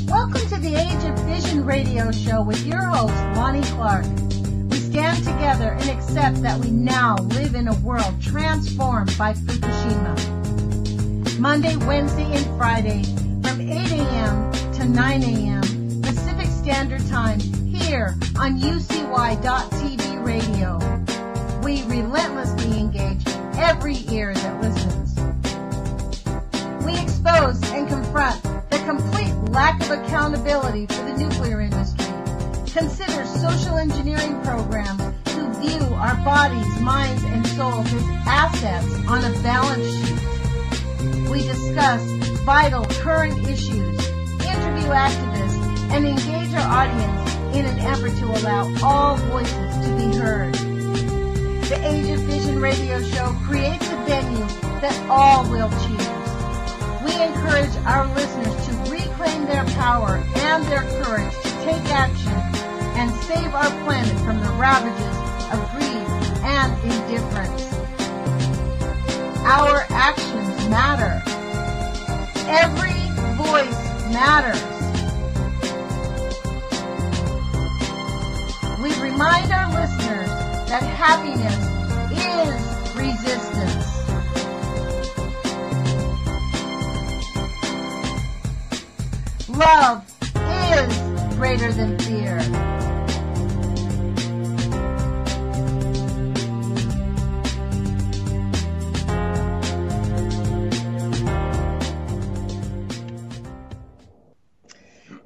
Welcome to the Age of Fission radio show with your host, Lonnie Clark. We stand together and accept that we now live in a world transformed by Fukushima. Monday, Wednesday, and Friday from 8 a.m. to 9 a.m. Pacific Standard Time here on UCY.TV radio. We relentlessly engage every ear that listens. We expose and confront the complete lack of accountability for the nuclear industry. Consider social engineering programs who view our bodies, minds, and souls as assets on a balance sheet. We discuss vital current issues, interview activists, and engage our audience in an effort to allow all voices to be heard. The Age of Fission radio show creates a venue that all will choose. We encourage our listeners to reclaim their power and their courage to take action and save our planet from the ravages of greed and indifference. Our actions matter. Every voice matters. We remind our listeners that happiness is resistance. Love is greater than fear.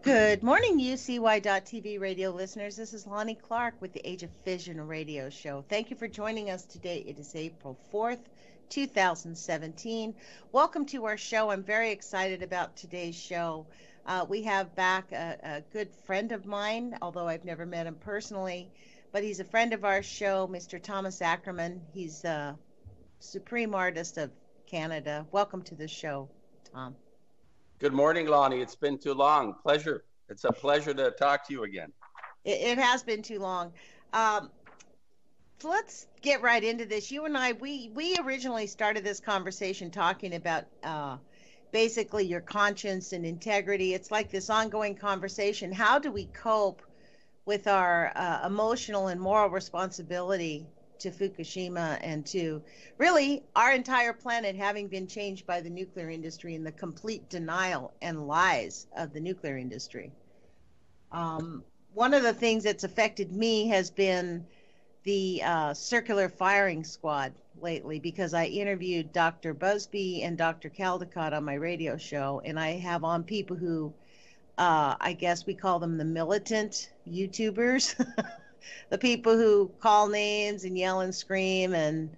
Good morning, UCY.TV radio listeners. This is Lonnie Clark with the Age of Fission radio show. Thank you for joining us today. It is April 4th, 2017. Welcome to our show. I'm very excited about today's show. We have back a good friend of mine, although I've never met him personally, but he's a friend of our show, Mr. Thomas Ackermann. He's a Supreme Artist of Canada. Welcome to the show, Tom. Good morning, Lonnie. It's been too long. Pleasure. It's a pleasure to talk to you again. It has been too long. So let's get right into this. You and I, we originally started this conversation talking about basically your conscience and integrity. It's like this ongoing conversation. How do we cope with our emotional and moral responsibility to Fukushima and to really our entire planet having been changed by the nuclear industry and the complete denial and lies of the nuclear industry? One of the things that's affected me has been the circular firing squad lately, because I interviewed Dr. Busby and Dr. Caldecott on my radio show, and I have on people who I guess we call them the militant YouTubers. The people who call names and yell and scream and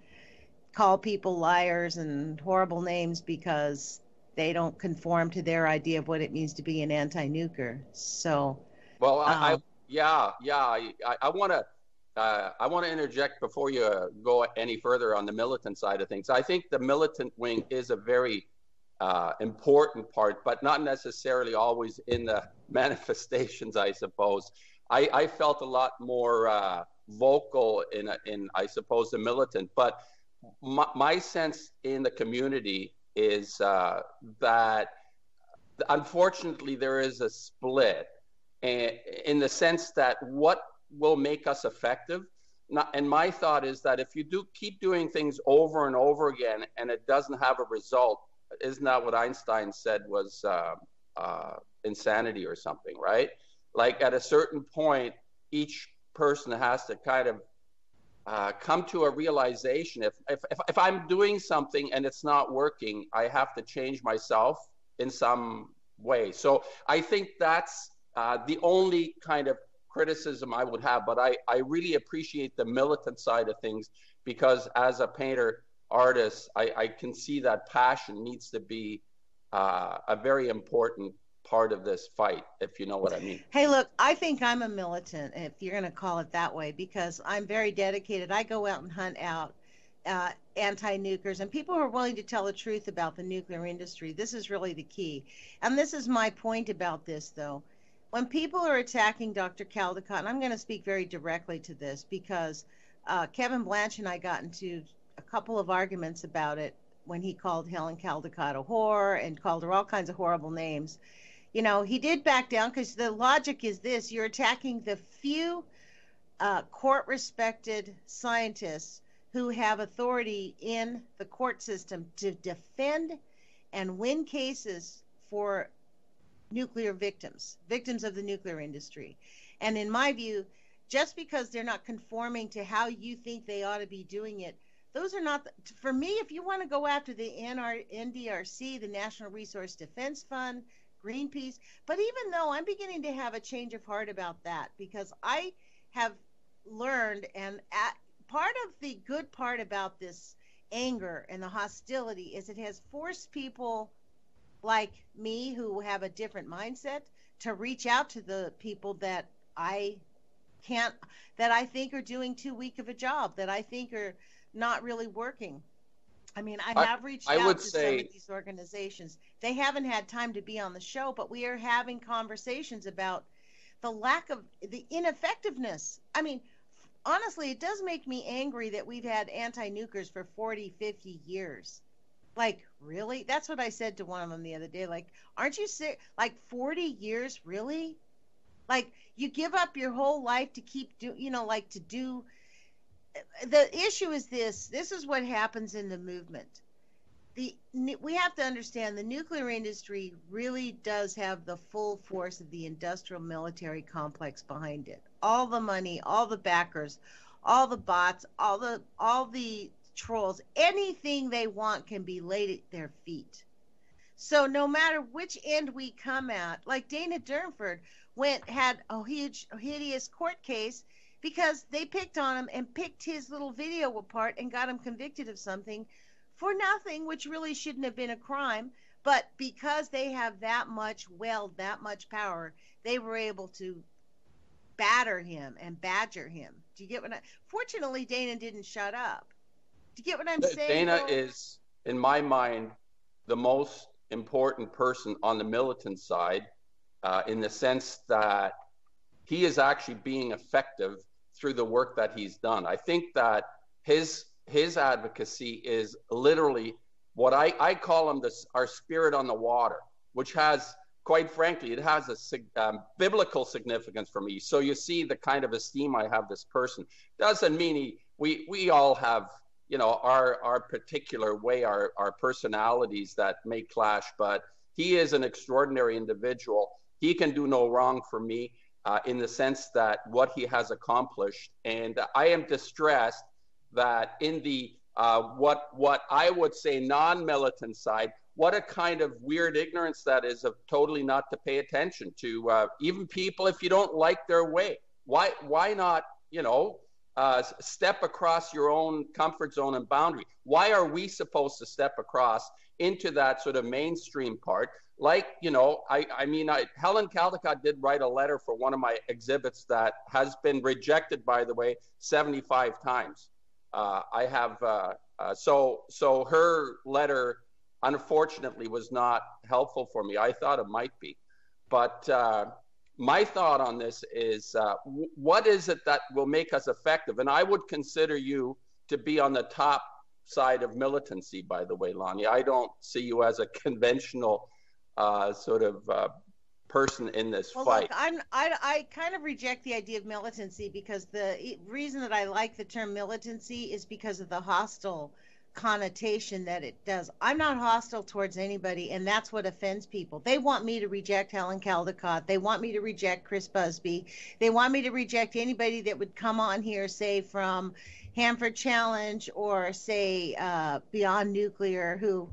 call people liars and horrible names because they don't conform to their idea of what it means to be an anti-nuker. So, well, I want to interject before you go any further on the militant side of things. I think the militant wing is a very important part, but not necessarily always in the manifestations, I suppose. I felt a lot more vocal in I suppose the militant, but my sense in the community is that unfortunately there is a split in the sense that what will make us effective. And my thought is that if you keep doing things over and over again and it doesn't have a result, isn't that what Einstein said was insanity or something, right? Like at a certain point, each person has to kind of come to a realization. If I'm doing something and it's not working, I have to change myself in some way. So I think that's the only kind of criticism I would have. But I really appreciate the militant side of things, because as a painter artist, I can see that passion needs to be a very important part of this fight, if you know what I mean. Hey, look, I think I'm a militant, if you're going to call it that way, because I'm very dedicated. I go out and hunt out anti-nukers and people who are willing to tell the truth about the nuclear industry. This is really the key. And this is my point about this, though. When people are attacking Dr. Caldecott, and I'm going to speak very directly to this because Kevin Blanche and I got into a couple of arguments about it when he called Helen Caldecott a whore and called her all kinds of horrible names. You know, he did back down because the logic is this: you're attacking the few court respected scientists who have authority in the court system to defend and win cases for nuclear victims, victims of the nuclear industry. And in my view, just because they're not conforming to how you think they ought to be doing it, those are not, for me, if you want to go after the NDRC, the National Resource Defense Fund, Greenpeace, but even though I'm beginning to have a change of heart about that, because I have learned, and part of the good part about this anger and the hostility is it has forced people like me who have a different mindset to reach out to the people that I can't, that I think are doing too weak of a job, that I think are not really working. I mean, I have reached out to some of these organizations. They haven't had time to be on the show, but we are having conversations about the lack of the ineffectiveness. I mean, honestly, it does make me angry that we've had anti-nukers for 40, 50 years. Like, really? That's what I said to one of them the other day. Like, aren't you sick? Like, 40 years, really? Like, you give up your whole life to keep do. The issue is this. This is what happens in the movement. We have to understand the nuclear industry really does have the full force of the industrial military complex behind it. All the money, all the backers, all the bots, all the trolls, anything they want can be laid at their feet. So no matter which end we come at, like Dana Durnford had a huge, hideous court case because they picked on him and picked his little video apart and got him convicted of something for nothing, which really shouldn't have been a crime. But because they have that much power, they were able to batter him and badger him. Do you get what Fortunately, Dana didn't shut up. Do you get what I'm saying? Dana is, in my mind, the most important person on the militant side, in the sense that he is actually being effective through the work that he's done. I think that his advocacy is literally what I call him our spirit on the water, which has, quite frankly, it has a biblical significance for me. So you see the kind of esteem I have this person. Doesn't mean we all have, you know, our particular way, our personalities that may clash, but he is an extraordinary individual. He can do no wrong for me in the sense that what he has accomplished. And I am distressed that in the what I would say non-militant side, what a kind of weird ignorance that is of totally not to pay attention to even people if you don't like their way. Why not, you know, step across your own comfort zone and boundary? Why are we supposed to step across into that sort of mainstream part? Like, you know, I mean, Helen Caldecott did write a letter for one of my exhibits that has been rejected, by the way, 75 times. I have, so her letter, unfortunately, was not helpful for me. I thought it might be. But my thought on this is, what is it that will make us effective? And I would consider you to be on the top side of militancy, by the way, Lonnie. I don't see you as a conventional sort of person in this fight. Look, I kind of reject the idea of militancy because the reason that I like the term militancy is because of the hostile connotation that it does. I'm not hostile towards anybody, and that's what offends people. They want me to reject Helen Caldecott. They want me to reject Chris Busby. They want me to reject anybody that would come on here, say from Hanford Challenge or say Beyond Nuclear, who,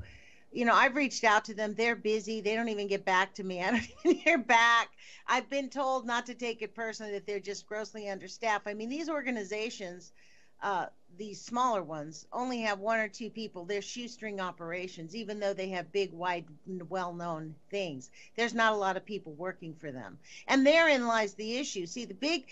you know, I've reached out to them. They're busy. They don't even get back to me. I don't even hear back. I've been told not to take it personally, that they're just grossly understaffed. I mean, these organizations, these smaller ones, only have one or two people. They're shoestring operations, even though they have big, wide, well-known things. There's not a lot of people working for them. And therein lies the issue. See, the big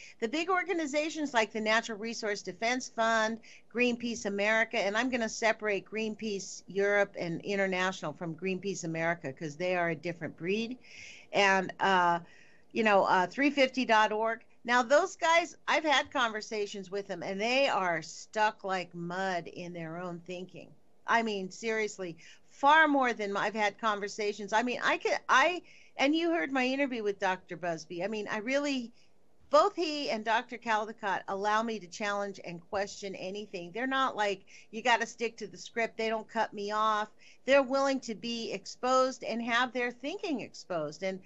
organizations like the Natural Resource Defense Fund, Greenpeace America, and I'm going to separate Greenpeace Europe and International from Greenpeace America because they are a different breed. And, 350.org. Now, those guys, I've had conversations with them, and they are stuck like mud in their own thinking. I mean, seriously, far more than I've had conversations. I mean, And you heard my interview with Dr. Busby. I mean, both he and Dr. Caldecott allow me to challenge and question anything. They're not like, you got to stick to the script. They don't cut me off. They're willing to be exposed and have their thinking exposed. And,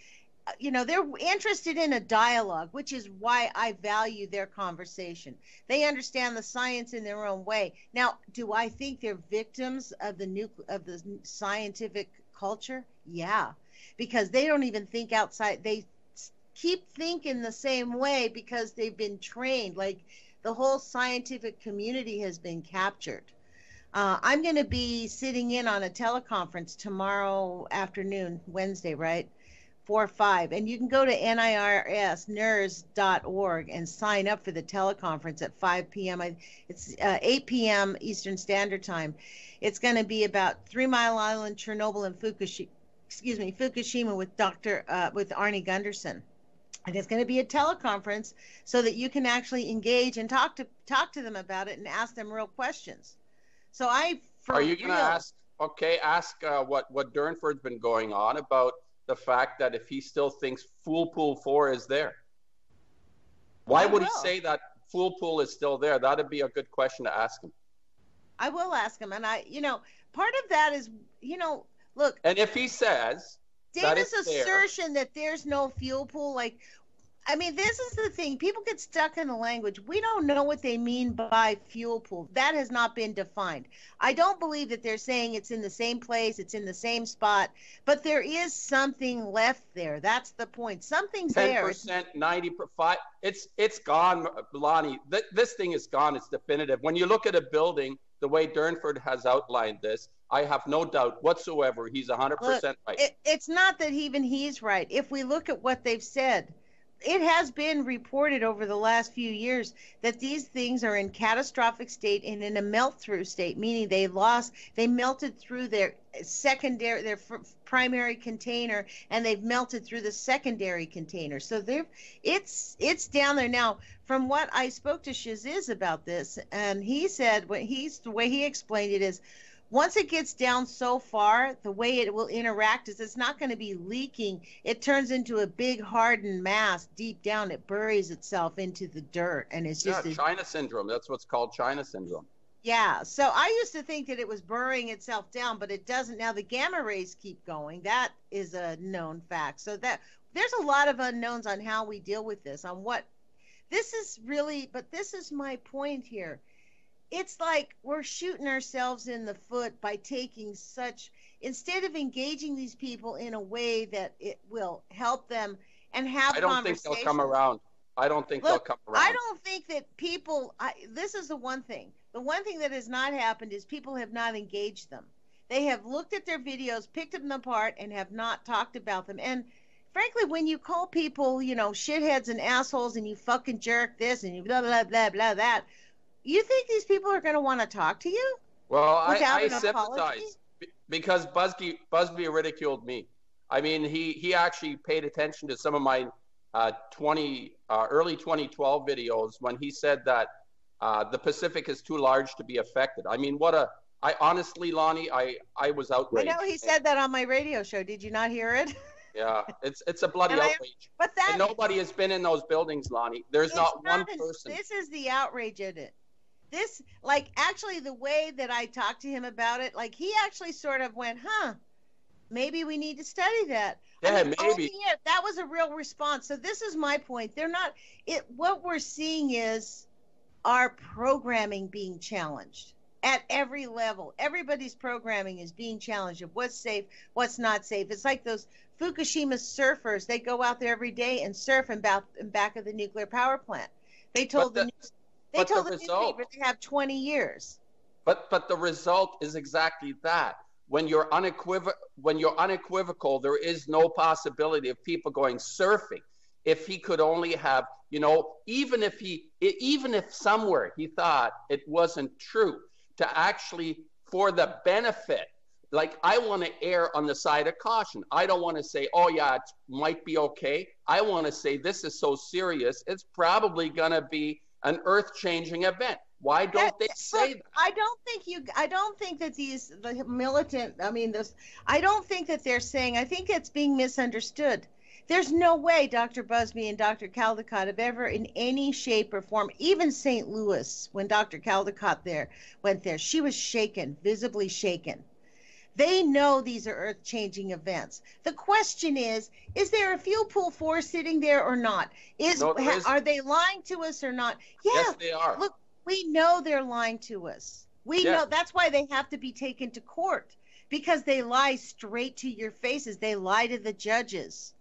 they're interested in a dialogue, which is why I value their conversation. They understand the science in their own way. Now, do I think they're victims of the scientific culture? Yeah, because they don't even think outside. They keep thinking the same way because they've been trained. Like, the whole scientific community has been captured. I'm going to be sitting in on a teleconference tomorrow afternoon, Wednesday, right? 4 or 5. And you can go to NIRSNERS.org and sign up for the teleconference at 5 p.m. It's 8 p.m. Eastern Standard Time. It's going to be about 3 Mile Island, Chernobyl, and Fukushima with Arnie Gunderson. And it's going to be a teleconference so that you can actually engage and talk to them about it and ask them real questions. So are you going to ask what Durnford's been going on about the fact that if he still thinks Fool Pool 4 is there? Why would he say that Fool Pool is still there? That'd be a good question to ask him. I will ask him. And part of that is, look. And if he says Dana's assertion that there's no fuel pool, this is the thing. People get stuck in the language. We don't know what they mean by fuel pool. That has not been defined. I don't believe that they're saying it's in the same place, it's in the same spot, but there is something left there. That's the point. Something's 10%, there. 90%, it's gone, Lonnie. This thing is gone. It's definitive. When you look at a building, the way Durnford has outlined this, I have no doubt whatsoever he's 100% right. It's not that even he's right. If we look at what they've said, it has been reported over the last few years that these things are in catastrophic state and in a melt-through state, meaning they melted through their primary container, and they've melted through the secondary container. So it's down there now. From what I spoke to Shaziz about this, and he said the way he explained it is, once it gets down so far, the way it will interact is it's not going to be leaking. It turns into a big hardened mass deep down. It buries itself into the dirt, and it's just China syndrome. That's what's called China syndrome. Yeah. So I used to think that it was burying itself down, but it doesn't. Now the gamma rays keep going. That is a known fact. So that there's a lot of unknowns on how we deal with this. On what this is really, but this is my point here. It's like we're shooting ourselves in the foot by taking instead of engaging these people in a way that it will help them and have conversations. I don't think they'll come around. I don't think they'll come around. I don't think that this is the one thing. The one thing that has not happened is people have not engaged them. They have looked at their videos, picked them apart, and have not talked about them. And frankly, when you call people, shitheads and assholes, and you fucking jerk this and you blah, blah, blah, blah, that, you think these people are going to want to talk to you? Well, I sympathize because Busby ridiculed me. I mean, he actually paid attention to some of my early 2012 videos when he said that the Pacific is too large to be affected. I mean, I honestly, Lonnie, I was outraged. I know he said that on my radio show. Did you not hear it? Yeah, it's a bloody outrage. And nobody has been in those buildings, Lonnie. There's not one person. This is the outrage in it. This, actually the way that I talked to him about it, he actually sort of went, maybe we need to study that. Yeah, maybe. That was a real response. So this is my point. What we're seeing is our programming being challenged at every level. Everybody's programming is being challenged of what's safe, what's not safe. It's like those Fukushima surfers. They go out there every day and surf in back of the nuclear power plant. They told the newspaper they have 20 years. But the result is exactly that. When you're unequivocal, there is no possibility of people going surfing. If he could only have, even if somewhere he thought it wasn't true, to actually, for the benefit, I want to err on the side of caution. I don't want to say, oh yeah, it might be okay. I want to say this is so serious, it's probably going to be an earth-changing event. Why don't they say that? I don't think that the militant, I don't think that they're saying, I think it's being misunderstood. There's no way Dr. Busby and Dr. Caldecott have ever in any shape or form, even St. Louis, when Dr. Caldecott went there, she was shaken, visibly shaken. They know these are earth-changing events. The question is there a fuel pool force sitting there or not? Are they lying to us or not? Yeah, yes, they are. Look, we know they're lying to us. We know that's why they have to be taken to court, because they lie straight to your faces. They lie to the judges.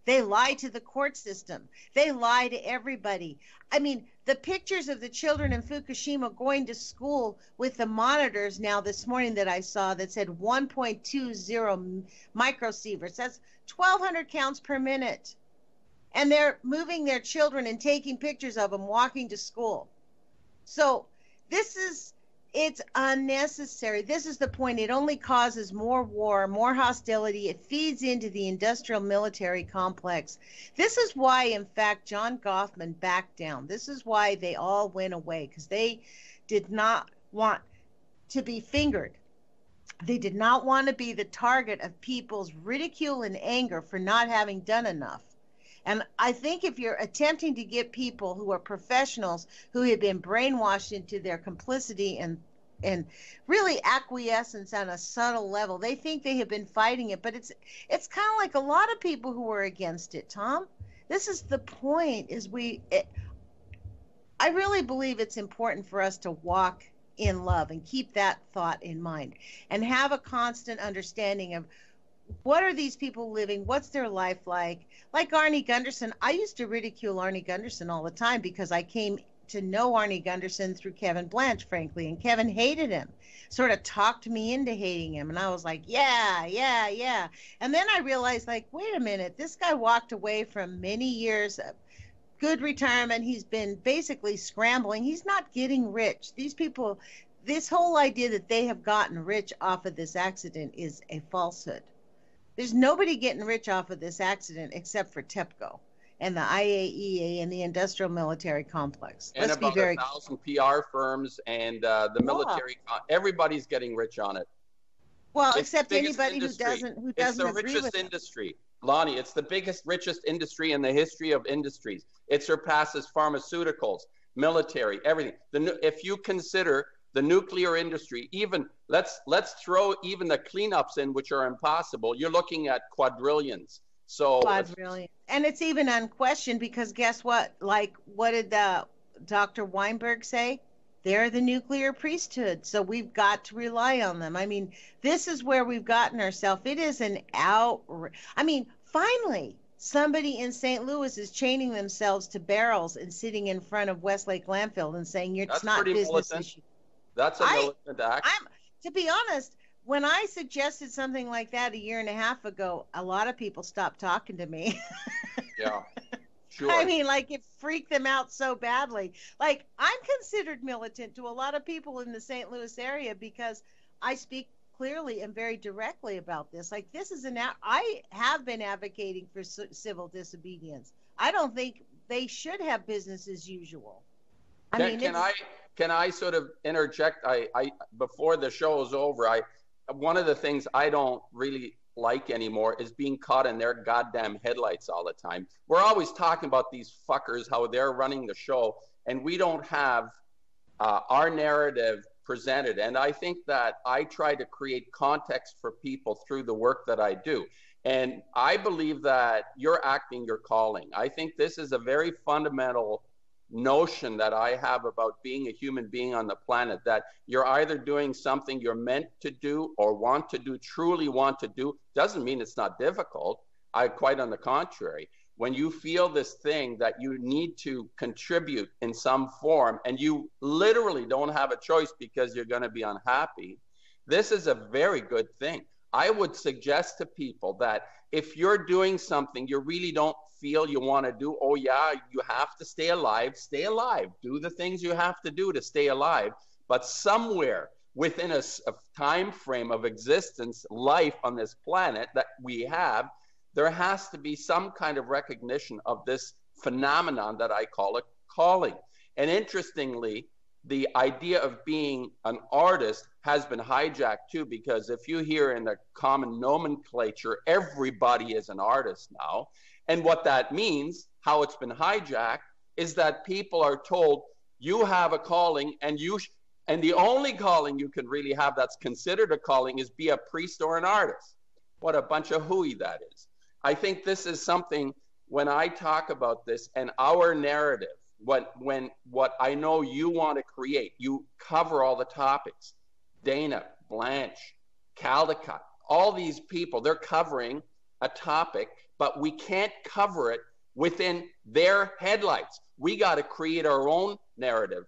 They lie to the court system. They lie to everybody. I mean, the pictures of the children in Fukushima going to school with the monitors now this morning that I saw that said 1.20 microsieverts. That's 1,200 counts per minute. And they're moving their children and taking pictures of them walking to school. So it's unnecessary. This is the point. It only causes more war, more hostility. It feeds into the industrial military complex. This is why, in fact, John Goffman backed down. This is why they all went away, because they did not want to be fingered. They did not want to be the target of people's ridicule and anger for not having done enough. And I think if you're attempting to get people who are professionals who have been brainwashed into their complicity and really acquiescence on a subtle level, they think they have been fighting it. But it's kind of like a lot of people who are against it, Tom. This is the point, I really believe it's important for us to walk in love and keep that thought in mind and have a constant understanding of what are these people living? What's their life like? Like Arnie Gunderson, I used to ridicule Arnie Gunderson all the time because I came to know Arnie Gunderson through Kevin Blanche, frankly, and Kevin hated him, sort of talked me into hating him. And I was like, yeah. And then I realized, like, wait a minute, this guy walked away from many years of good retirement. He's been basically scrambling. He's not getting rich. These people, this whole idea that they have gotten rich off of this accident is a falsehood. There's nobody getting rich off of this accident except for TEPCO and the IAEA and the industrial military complex. And about 1,000 PR firms and the military. Everybody's getting rich on it. Well, except anybody who doesn't agree with it. It's the richest industry. Lonnie, it's the biggest, richest industry in the history of industries. It surpasses pharmaceuticals, military, everything. If you consider the nuclear industry, even let's throw even the cleanups in, which are impossible. You're looking at quadrillions. So quadrillion, and it's even unquestioned because guess what? Like, what did Dr. Weinberg say? They're the nuclear priesthood, so we've got to rely on them. I mean, this is where we've gotten ourselves. It is an finally, somebody in St. Louis is chaining themselves to barrels and sitting in front of Westlake landfill and saying it's not business issue. That's a militant act. To be honest, when I suggested something like that a year and a half ago, a lot of people stopped talking to me. Yeah, sure. I mean, like, it freaked them out so badly. Like, I'm considered militant to a lot of people in the St. Louis area because I speak clearly and very directly about this. Like, this is I have been advocating for civil disobedience. I don't think they should have business as usual. Can I sort of interject? I before the show is over, one of the things I don't really like anymore is being caught in their goddamn headlights all the time. We're always talking about these fuckers, how they're running the show, and we don't have our narrative presented. And I think that I try to create context for people through the work that I do. And I believe that you're acting your calling. I think this is a very fundamental notion that I have about being a human being on the planet, that you're either doing something you're meant to do or want to do, truly want to do. Doesn't mean it's not difficult. Quite on the contrary. When you feel this thing that you need to contribute in some form and you literally don't have a choice because you're going to be unhappy, this is a very good thing. I would suggest to people that if you're doing something you really don't feel you want to do, oh yeah, you have to stay alive, do the things you have to do to stay alive, but somewhere within a time frame of existence, life on this planet that we have, there has to be some kind of recognition of this phenomenon that I call a calling. And interestingly, the idea of being an artist has been hijacked too, because if you hear in the common nomenclature, everybody is an artist now. And what that means, how it's been hijacked, is that people are told you have a calling, and and the only calling you can really have that's considered a calling is be a priest or an artist. What a bunch of hooey that is. I think this is something, when I talk about this and our narrative, what I know you want to create, you cover all the topics. Dana, Blanche, Caldecott, all these people, they're covering a topic, but we can't cover it within their headlights. We got to create our own narrative.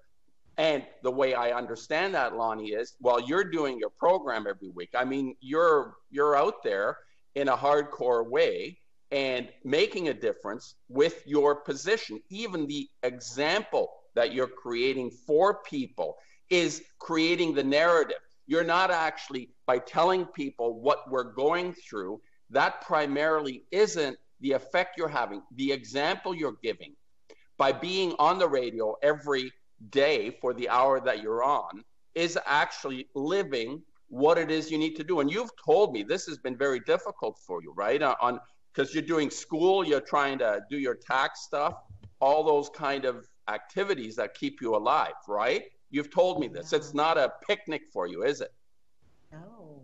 And the way I understand that, Lonnie, is while you're doing your program every week, I mean, you're out there in a hardcore way and making a difference with your position. Even the example that you're creating for people is creating the narrative. You're not actually, by telling people what we're going through, that primarily isn't the effect you're having. The example you're giving by being on the radio every day for the hour that you're on is actually living what it is you need to do. And you've told me this has been very difficult for you, right? Because you're doing school, you're trying to do your tax stuff, all those kind of activities that keep you alive, right? You've told me this. It's not a picnic for you, is it? No.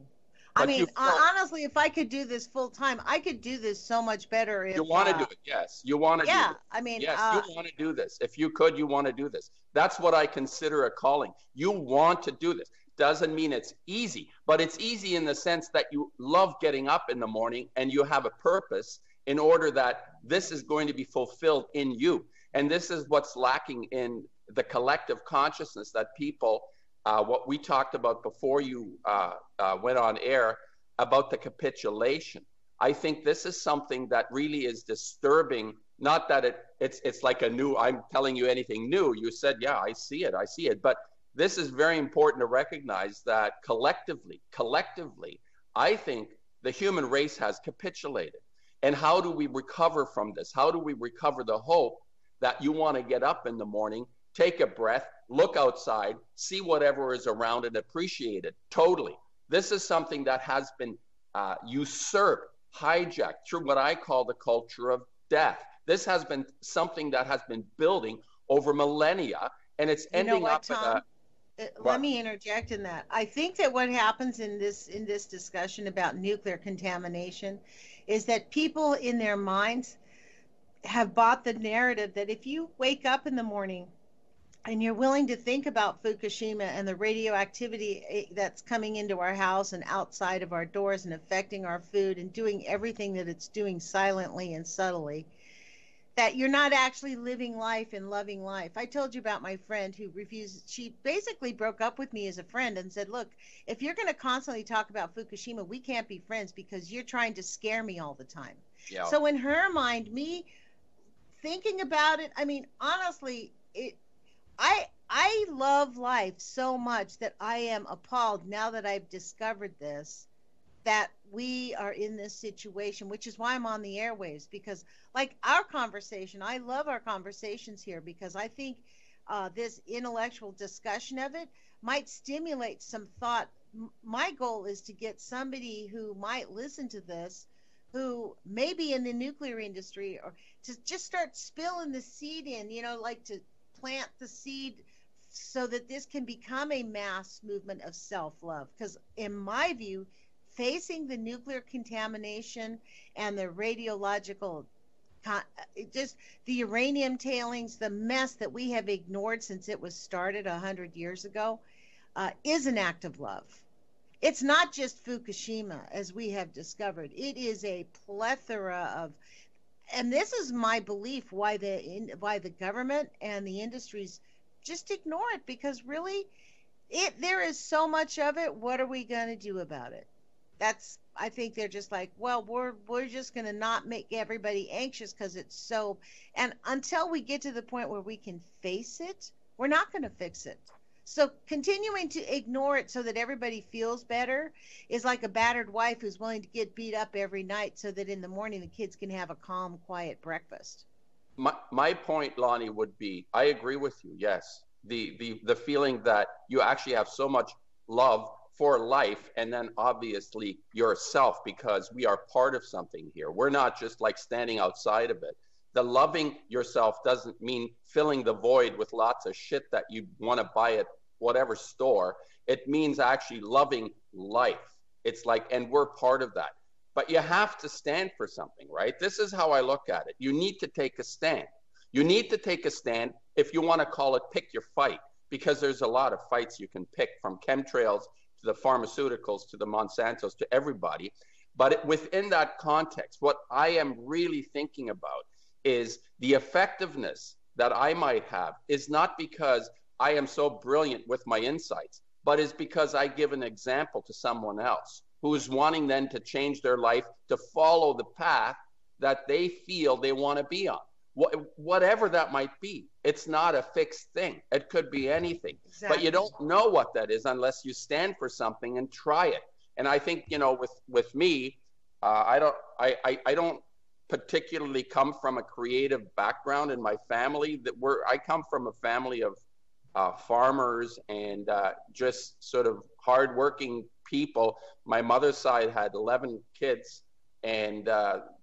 But I mean, honestly, if I could do this full time, I could do this so much better. If you want to do it, yes. You want to do it. I mean, yes, you want to do this. If you could, you want to do this. That's what I consider a calling. You want to do this. Doesn't mean it's easy, but it's easy in the sense that you love getting up in the morning and you have a purpose in order that this is going to be fulfilled in you. And this is what's lacking in the collective consciousness that people, what we talked about before you went on air about the capitulation. I think this is something that really is disturbing. Not that it's like a new, I'm telling you anything new. You said, yeah, I see it. But this is very important to recognize that collectively, I think the human race has capitulated. And how do we recover from this? How do we recover the hope that you want to get up in the morning, take a breath, look outside, see whatever is around and appreciate it totally? This is something that has been usurped, hijacked through what I call the culture of death. This has been something that has been building over millennia, and it's ending up Tom? Let me interject in that. I think that what happens in this discussion about nuclear contamination is that people in their minds have bought the narrative that if you wake up in the morning and you're willing to think about Fukushima and the radioactivity that's coming into our house and outside of our doors and affecting our food and doing everything that it's doing silently and subtly, that you're not actually living life and loving life. I told you about my friend who refused. She basically broke up with me as a friend and said, look, if you're going to constantly talk about Fukushima, we can't be friends because you're trying to scare me all the time. Yeah. So in her mind, me thinking about it, I mean, honestly, I love life so much that I am appalled now that I've discovered this, that we are in this situation, which is why I'm on the airwaves, because like our conversation, I love our conversations here because I think this intellectual discussion of it might stimulate some thought. My goal is to get somebody who might listen to this, who may be in the nuclear industry, or to just start spilling the seed in, like to plant the seed so that this can become a mass movement of self-love. Because in my view, facing the nuclear contamination and the radiological, just the uranium tailings, the mess that we have ignored since it was started 100 years ago, is an act of love. It's not just Fukushima, as we have discovered. It is a plethora of, and this is my belief, why the government and the industries just ignore it, because really, there is so much of it. What are we going to do about it? I think they're just like, well, we're just going to not make everybody anxious because it's so, and until we get to the point where we can face it, we're not going to fix it. So continuing to ignore it so that everybody feels better is like a battered wife who's willing to get beat up every night so that in the morning the kids can have a calm, quiet breakfast. My point, Lonnie, would be, I agree with you, yes. the feeling that you actually have so much love for life, and then obviously yourself, because we are part of something here. We're not just like standing outside of it. The loving yourself doesn't mean filling the void with lots of shit that you want to buy at whatever store. It means actually loving life. It's like, and we're part of that. But you have to stand for something, right? This is how I look at it. You need to take a stand. You need to take a stand, if you want to call it pick your fight, because there's a lot of fights you can pick, from chemtrails to the pharmaceuticals to the Monsantos to everybody. But within that context, what I am really thinking about is the effectiveness that I might have is not because I am so brilliant with my insights, but is because I give an example to someone else who is wanting then to change their life, to follow the path that they feel they want to be on. Whatever that might be. It's not a fixed thing. It could be anything. Exactly. But you don't know what that is unless you stand for something and try it. And I think, you know, with me, I don't particularly come from a creative background in my family. I come from a family of farmers and just sort of hardworking people. My mother's side had 11 kids and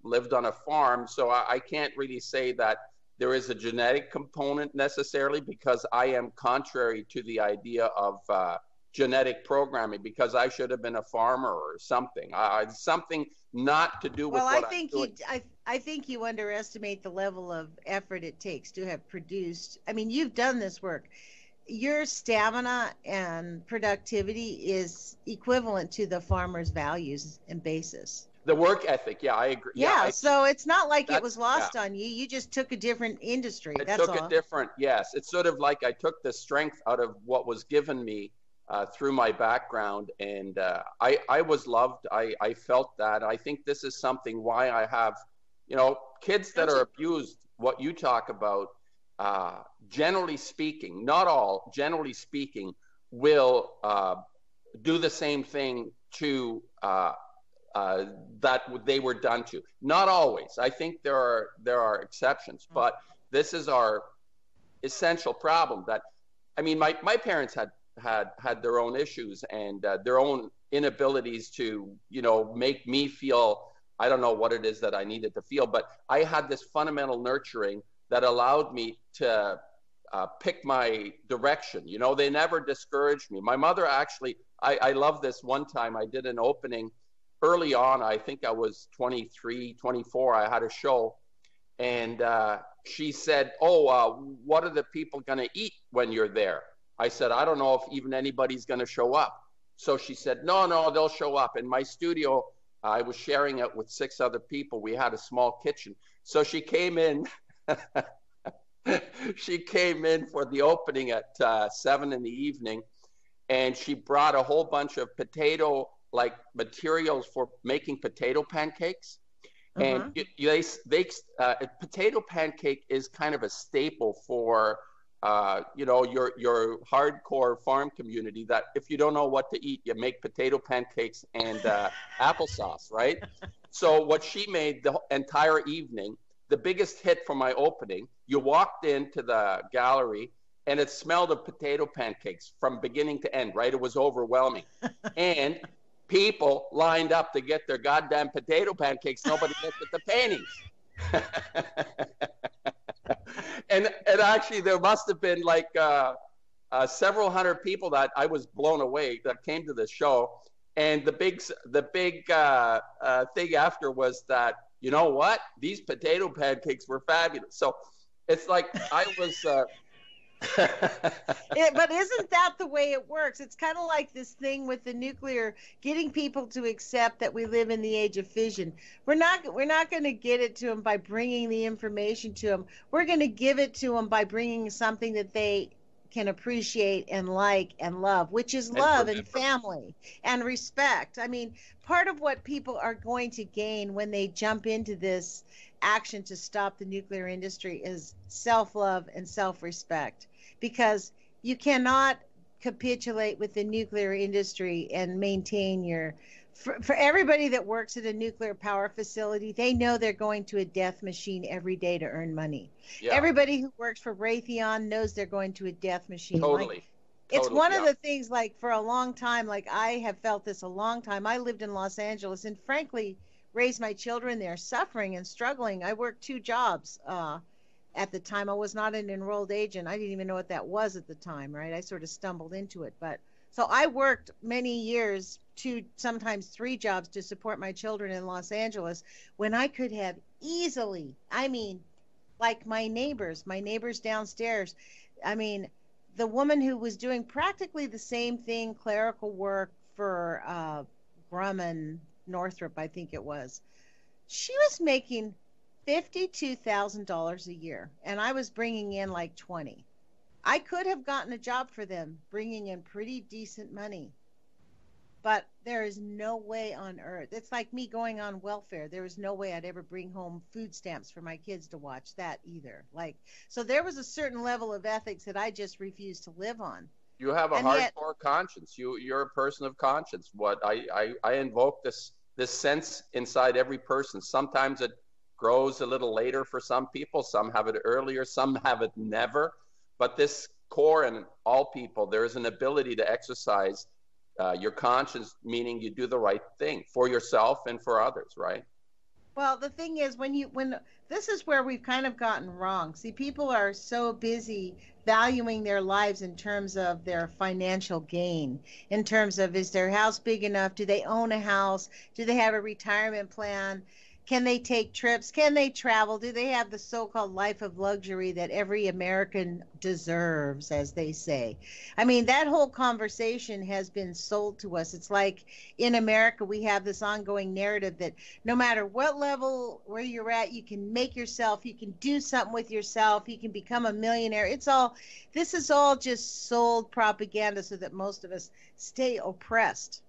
lived on a farm. So I can't really say that there is a genetic component necessarily, because I am contrary to the idea of genetic programming, because I should have been a farmer or something. Something not to do with what I'm doing. I think you underestimate the level of effort it takes to have produced. I mean, you've done this work. Your stamina and productivity is equivalent to the farmer's values and basis. The work ethic, yeah, I agree. Yeah, so it's not like it was lost on you. You just took a different industry. Yes. It's sort of like I took the strength out of what was given me through my background, and I was loved. I felt that. I think this is something why I have, you know, kids that are abused, what you talk about, generally speaking, not all, generally speaking, will do the same thing to that they were done to. Not always. I think there are exceptions, but this is our essential problem. That, I mean, my parents had their own issues and their own inabilities to, you know, make me feel, I don't know what it is that I needed to feel, but I had this fundamental nurturing that allowed me to pick my direction. You know, they never discouraged me. My mother actually, I love this. One time I did an opening early on. I think I was 23, 24. I had a show, and she said, what are the people going to eat when you're there? I said, I don't know if even anybody's going to show up. So she said, no, they'll show up. In my studio, I was sharing it with 6 other people. We had a small kitchen. So she came in. She came in for the opening at 7 in the evening, and she brought a whole bunch of potato materials for making potato pancakes. And potato pancake is kind of a staple for your hardcore farm community, that if you don't know what to eat, you make potato pancakes and applesauce, right? So what she made the entire evening, the biggest hit for my opening, you walked into the gallery and it smelled of potato pancakes from beginning to end, right? It was overwhelming. And people lined up to get their goddamn potato pancakes. Nobody looked at the paintings. And actually there must have been several hundred people that I was blown away that came to the show. And the big thing after was that, you know what? These potato pancakes were fabulous. So it's like I was... But isn't that the way it works? It's kind of like this thing with the nuclear, getting people to accept that we live in the age of fission. We're not going to get it to them by bringing the information to them. We're going to give it to them by bringing something that they can appreciate and like and love, which is love and family and respect. I mean, part of what people are going to gain when they jump into this action to stop the nuclear industry is self-love and self-respect, because you cannot capitulate with the nuclear industry and maintain your For everybody that works at a nuclear power facility, they know they're going to a death machine every day to earn money. Yeah, Everybody who works for Raytheon knows they're going to a death machine. Like, totally. it's Totally. one of Yeah. the things, like, for a long time, like, I have felt this a long time. I lived in Los Angeles and frankly raised my children there, suffering and struggling. I worked two jobs at the time. I was not an enrolled agent. I didn't even know what that was at the time, right? I sort of stumbled into it. But so I worked many years, two, sometimes three jobs to support my children in Los Angeles when I could have easily, I mean, like my neighbors downstairs. I mean, the woman who was doing practically the same thing, clerical work for Grumman Northrop, I think it was, she was making $52,000 a year, and I was bringing in like 20. I could have gotten a job for them, bringing in pretty decent money, but there is no way on earth. It's like me going on welfare. There is no way I'd ever bring home food stamps for my kids to watch that either. Like, so there was a certain level of ethics that I just refused to live on. You have a And yet, hardcore conscience. You're a person of conscience. What I invoke this sense inside every person. Sometimes it grows a little later for some people. Some have it earlier. Some have it never. But this core in all people, there is an ability to exercise your conscience, meaning you do the right thing for yourself and for others, right? well, the thing is, when this is where we've kind of gotten wrong. See, people are so busy valuing their lives in terms of their financial gain, in terms of, is their house big enough? Do they own a house? Do they have a retirement plan? Can they take trips? Can they travel? Do they have the so-called life of luxury that every American deserves, as they say? I mean, that whole conversation has been sold to us. It's like in America, we have this ongoing narrative that no matter what level where you're at, you can make yourself, you can do something with yourself, you can become a millionaire. This is all just sold propaganda so that most of us stay oppressed.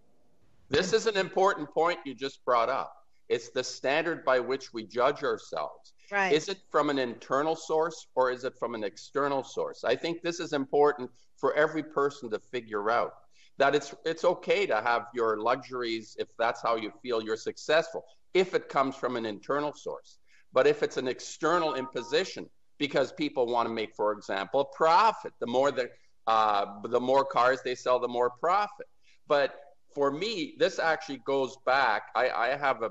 This is an important point you just brought up. It's the standard by which we judge ourselves. Right. Is it from an internal source or is it from an external source? I think this is important for every person to figure out, that it's okay to have your luxuries if that's how you feel you're successful, if it comes from an internal source. But if it's an external imposition, because people want to make, for example, a profit, the more cars they sell, the more profit. But for me, this actually goes back. I have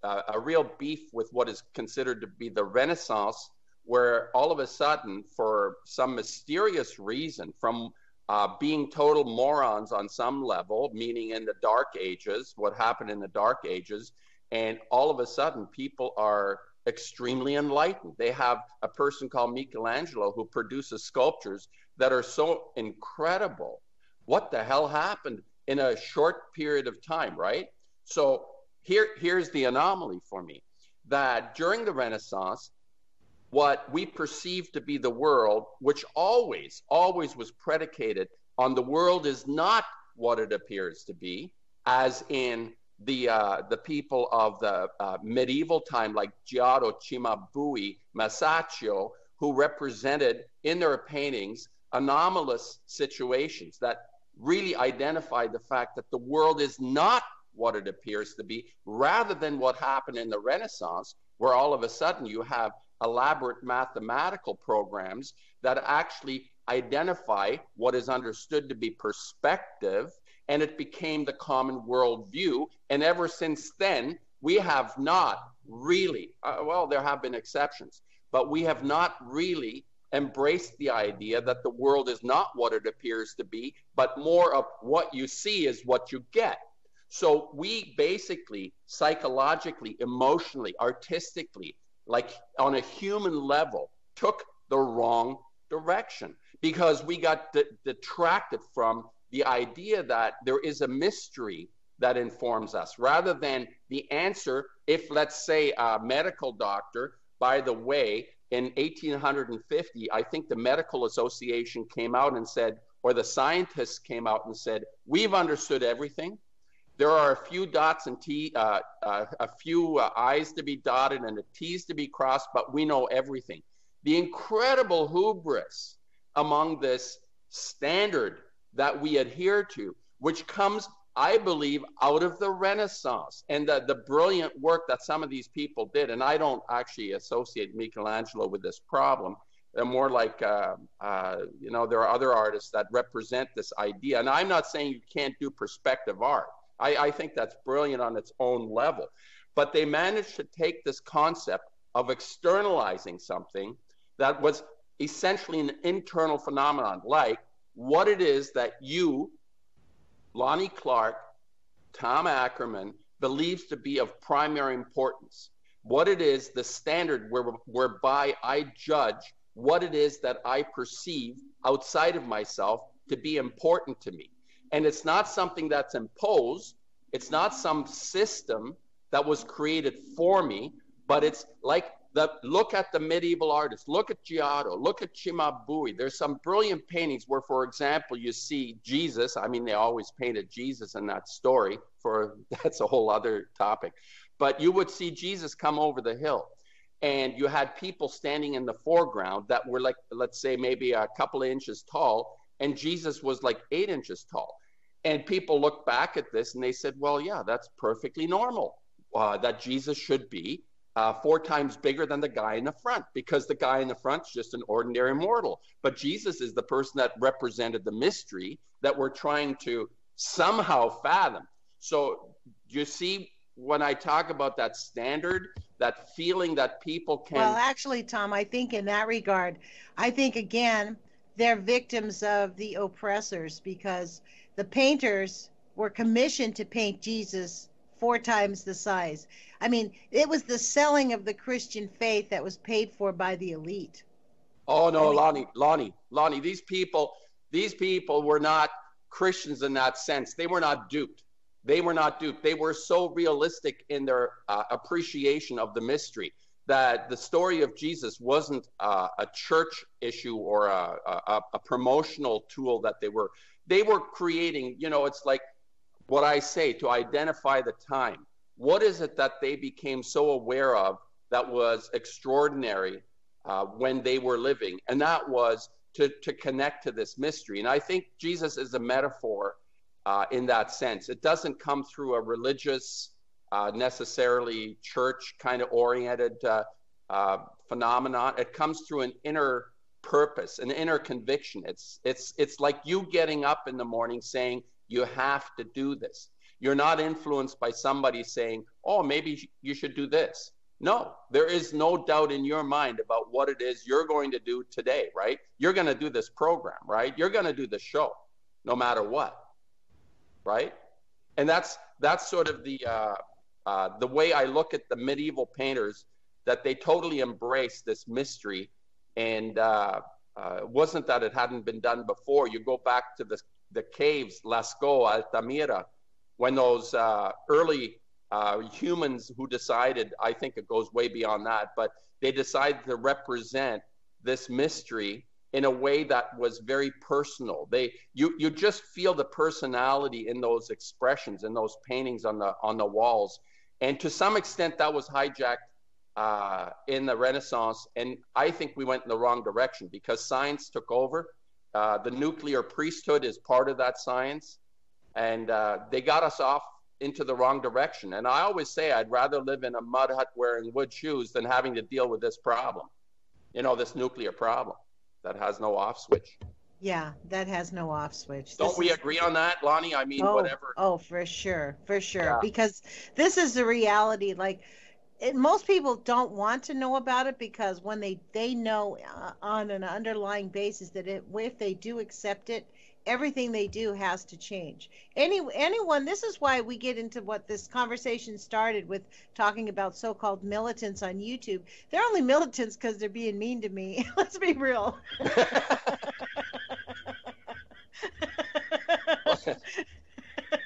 a real beef with what is considered to be the Renaissance, where all of a sudden, for some mysterious reason, from being total morons on some level, meaning in the Dark Ages, what happened in the Dark Ages, and all of a sudden people are extremely enlightened. They have a person called Michelangelo who produces sculptures that are so incredible. What the hell happened in a short period of time, right? So here's the anomaly for me, that during the Renaissance, what we perceive to be the world, which always was predicated on the world is not what it appears to be, as in the people of the medieval time, like Giotto, Cimabue, Masaccio, who represented in their paintings anomalous situations that really identified the fact that the world is not what it appears to be, rather than what happened in the Renaissance, where all of a sudden you have elaborate mathematical programs that actually identify what is understood to be perspective, and it became the common worldview. And ever since then, we have not really, well, there have been exceptions, but we have not really embraced the idea that the world is not what it appears to be, but more of what you see is what you get. So we basically psychologically, emotionally, artistically, like on a human level, took the wrong direction because we got detracted from the idea that there is a mystery that informs us, rather than the answer. If, let's say, a medical doctor, by the way, in 1850, I think the Medical Association came out and said, or the scientists came out and said, we've understood everything. There are a few dots and a few I's to be dotted and the T's to be crossed, but we know everything. The incredible hubris among this standard that we adhere to, which comes I believe, out of the Renaissance and the brilliant work that some of these people did. And I don't actually associate Michelangelo with this problem. They're more like, there are other artists that represent this idea. And I'm not saying you can't do perspective art. I think that's brilliant on its own level. But they managed to take this concept of externalizing something that was essentially an internal phenomenon, like what it is that you, Lonnie Clark, Tom Ackermann, believes to be of primary importance. What it is, the standard whereby I judge what it is that I perceive outside of myself to be important to me. And it's not something that's imposed. It's not some system that was created for me, but it's like look at the medieval artists, look at Giotto, look at Cimabue. There's some brilliant paintings where, for example, you see Jesus. I mean, they always painted Jesus in that story, that's a whole other topic. But you would see Jesus come over the hill, and you had people standing in the foreground that were like, let's say, maybe a couple of inches tall, and Jesus was like 8 inches tall. And people look back at this and they said, well, yeah, that's perfectly normal, that Jesus should be 4 times bigger than the guy in the front, because the guy in the front is just an ordinary mortal. But Jesus is the person that represented the mystery that we're trying to somehow fathom. So you see, when I talk about that standard, that feeling that people can... Well, actually, Tom, I think in that regard, I think, again, they're victims of the oppressors, because the painters were commissioned to paint Jesus 4 times the size. I mean, it was the selling of the Christian faith that was paid for by the elite. Oh, no, Lonnie, these people were not Christians in that sense. They were not duped. They were so realistic in their appreciation of the mystery that the story of Jesus wasn't a church issue or a promotional tool that they were creating. It's like what I say, to identify the time. What is it that they became so aware of that was extraordinary when they were living? And that was to connect to this mystery. And I think Jesus is a metaphor in that sense. It doesn't come through a religious, necessarily church kind of oriented phenomenon. It comes through an inner purpose, an inner conviction. It's like you getting up in the morning saying, you have to do this. You're not influenced by somebody saying, oh, maybe you should do this. No, there is no doubt in your mind about what it is you're going to do today, right? You're going to do this program, right? You're going to do the show, no matter what, right? And that's sort of the way I look at the medieval painters, that they totally embrace this mystery. And it wasn't that it hadn't been done before. You go back to the caves, Lascaux, Altamira, when those early humans who decided, I think it goes way beyond that, but they decided to represent this mystery in a way that was very personal. You just feel the personality in those expressions, in those paintings on the walls. And to some extent that was hijacked in the Renaissance. And I think we went in the wrong direction because science took over. The nuclear priesthood is part of that science. And they got us off into the wrong direction. And I always say I'd rather live in a mud hut wearing wood shoes than having to deal with this problem, this nuclear problem that has no off switch. Yeah, that has no off switch. Don't we agree on that, Lonnie? I mean, whatever. Oh, for sure. Yeah. Because this is the reality. Most people don't want to know about it, because when they know on an underlying basis that if they do accept it, everything they do has to change. Anyone, this is why we get into what this conversation started with, talking about so-called militants on YouTube. They're only militants because they're being mean to me. Let's be real.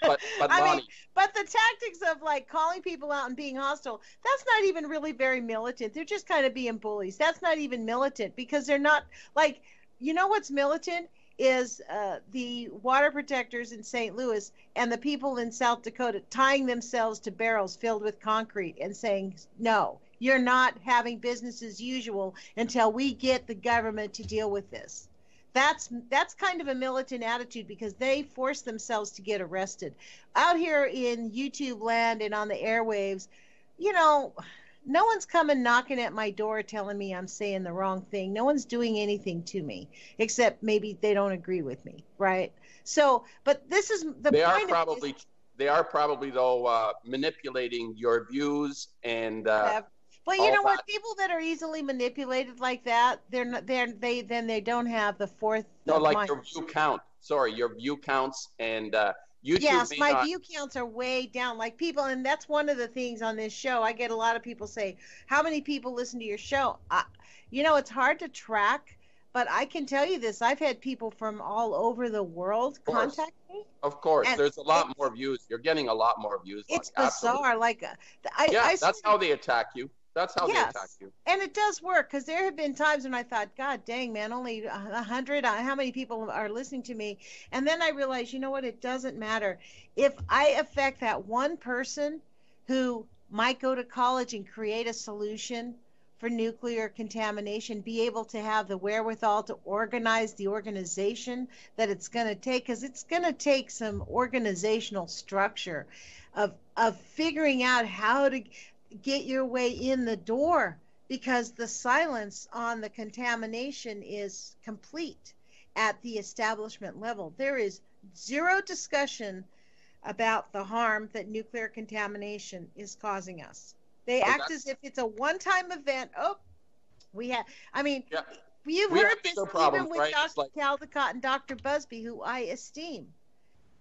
But Lonnie, but the tactics of calling people out and being hostile, that's not even really very militant. They're just kind of being bullies. That's not even militant, because they're not what's militant is the water protectors in St. Louis and the people in South Dakota tying themselves to barrels filled with concrete and saying, no, you're not having business as usual until we get the government to deal with this. that's kind of a militant attitude because they force themselves to get arrested. Out here in YouTube land and on the airwaves, you know, no one's coming knocking at my door telling me I'm saying the wrong thing. No one's doing anything to me except maybe they don't agree with me, right? So, but this is the They are point probably of this, they are probably though manipulating your views and but you all know that. what? People that are easily manipulated like that, they're not. They don't have the fourth No, of like mind. your view count. Sorry, your view counts and YouTube Yes, may my not. view counts are way down. Like people, and that's one of the things on this show. I get a lot of people say, "How many people listen to your show?" You know, it's hard to track, but I can tell you this: I've had people from all over the world Of course, contact me, of course. and There's a lot it's more views. You're getting a lot more views, Lonnie. it's Absolutely. bizarre. Like Yeah, I that's swear how they attack you. That's how they attack yes, you. and it does work because there have been times when I thought, God dang, man, only 100. How many people are listening to me? And then I realized, you know what? It doesn't matter if I affect that one person who might go to college and create a solution for nuclear contamination, be able to have the wherewithal to organize the organization that it's going to take, because it's going to take some organizational structure of figuring out how to get your way in the door because the silence on the contamination is complete at the establishment level. There is zero discussion about the harm that nuclear contamination is causing us. They Oh, act as that's if it's a one-time event. Oh, we have, I mean, yeah. you've We have heard this bigger even problems, with right? It's Dr. like Caldecott and Dr. Busby, who I esteem.